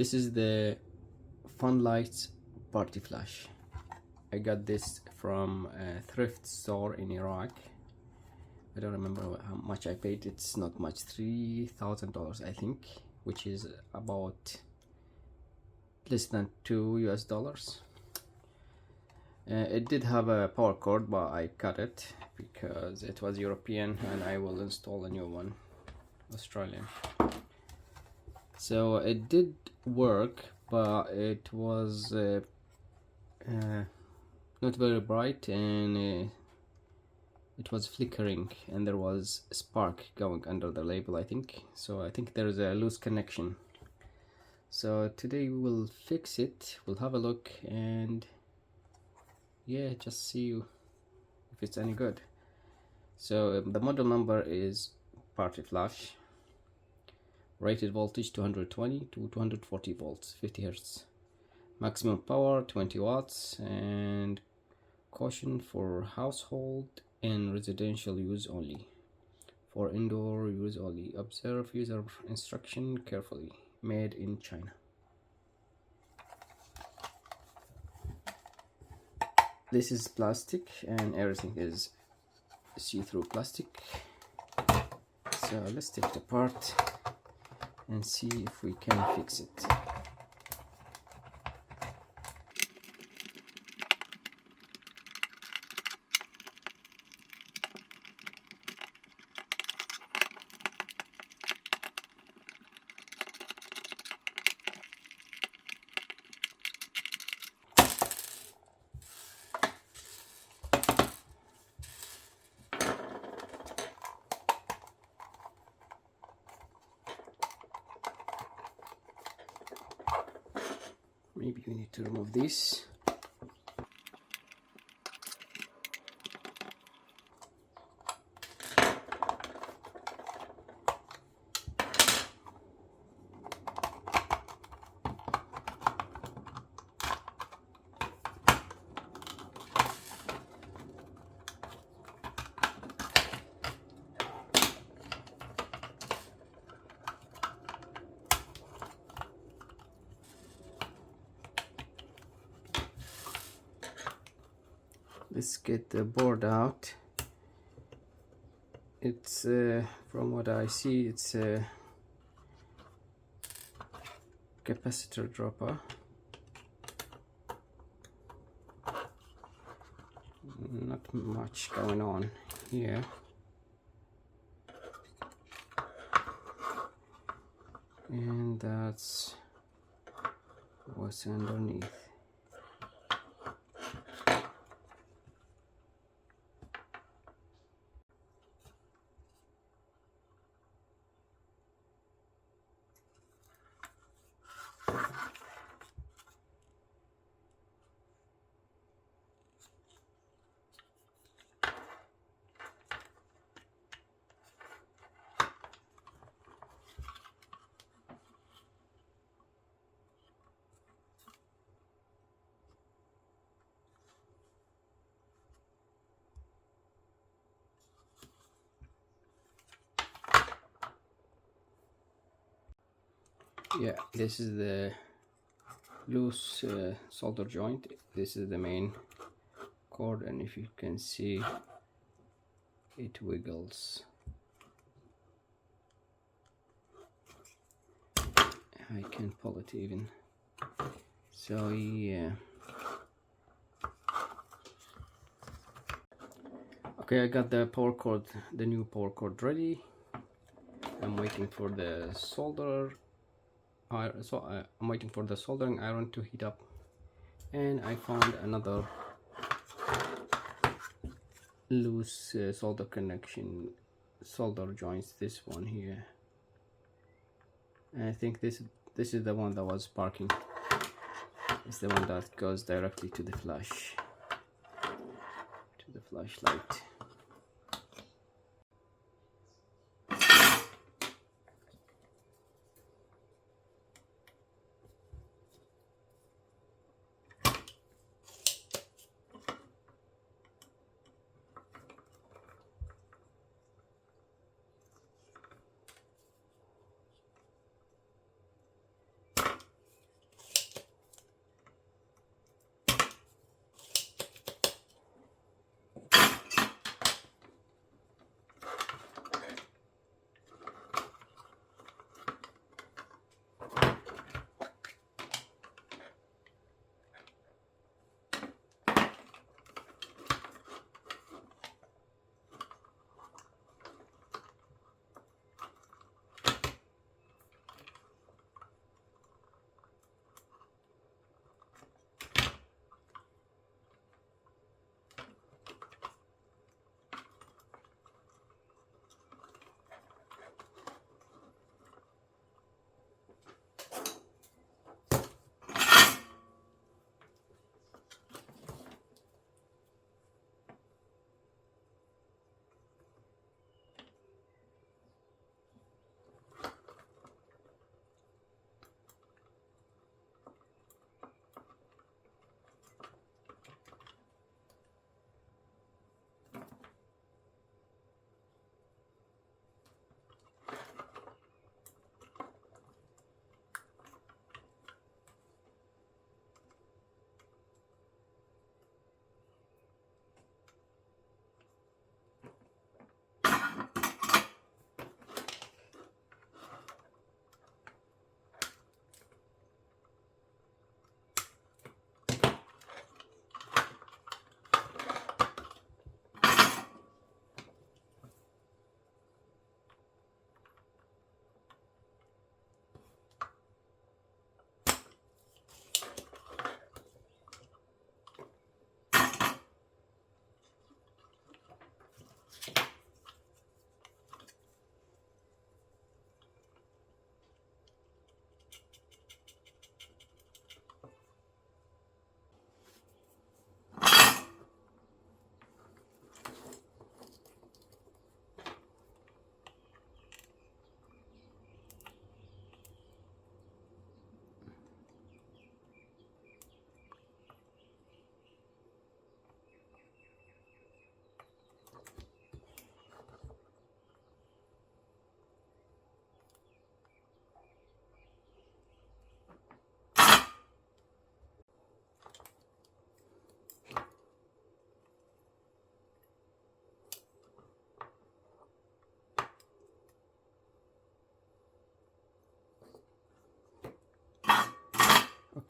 This is the Fun-Lite Party Flash. I got this from a thrift store in Iraq. I don't remember how much I paid. It's not much, $3,000 I think, which is about less than $2 US. It did have a power cord, but I cut it because it was European and I will install a new one, Australian. So it did work, but it was not very bright, and it was flickering, and there was a spark going under the label, I think. So I think there's a loose connection. So today we will fix it. We'll have a look and yeah, just see if it's any good. So the model number is Party Flash. Rated voltage 220 to 240 volts, 50 Hertz. Maximum power 20 watts, and caution for household and residential use only. For indoor use only. Observe user instruction carefully. Made in China. This is plastic and everything is see-through plastic. So let's take it apart and see if we can fix it. Maybe we need to remove this. Let's get the board out. It's from what I see, it's a capacitor dropper. Not much going on here. And that's what's underneath. Yeah, this is the loose solder joint. This is the main cord, and if you can see, it wiggles. I can pull it even. So yeah. Okay, I got the power cord, the new power cord ready. I'm waiting for the solder. I'm waiting for the soldering iron to heat up, and I found another loose solder joints. This one here, and I think this is the one that was sparking. It's the one that goes directly to the flashlight.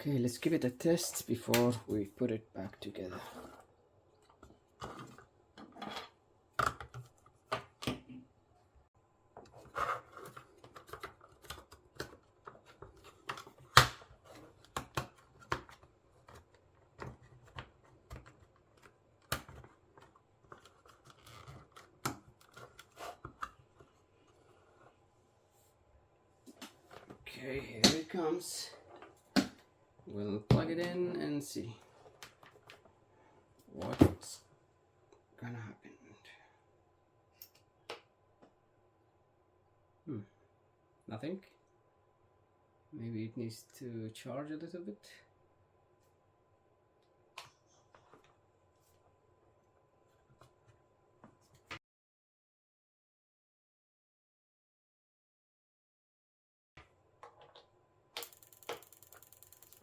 Okay, let's give it a test before we put it back together. Okay, here it comes. We'll plug it in and see what's gonna happen. Nothing. Maybe it needs to charge a little bit.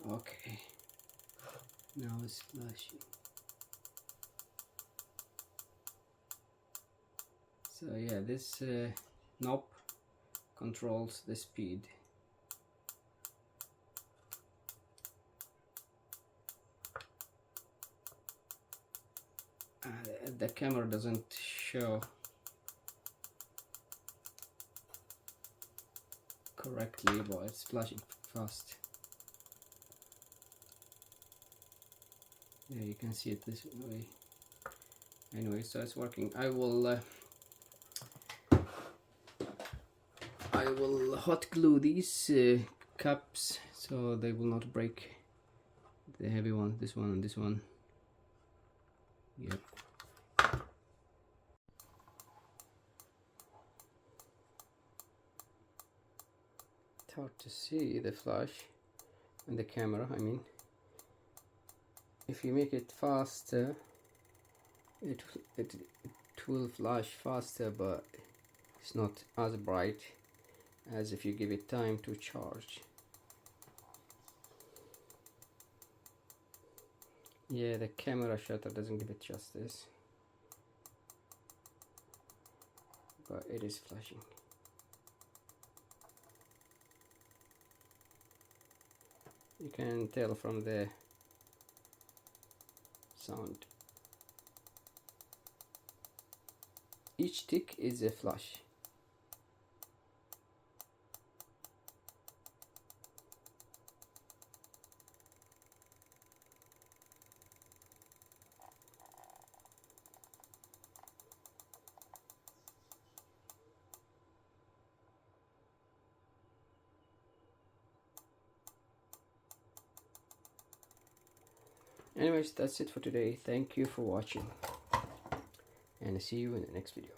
Okay, now it's flashing. So yeah, this knob controls the speed. The camera doesn't show correctly, but it's flashing fast. Yeah, you can see it this way. Anyway, so it's working. I will hot glue these cups so they will not break. The heavy one, this one, and this one. Yep. It's hard to see the flash and the camera, I mean. If you make it faster, it will flash faster, but it's not as bright as if you give it time to charge. Yeah, the camera shutter doesn't give it justice, but it is flashing. You can tell from the sound. Each tick is a flash. Anyways, that's it for today. Thank you for watching, and see you in the next video.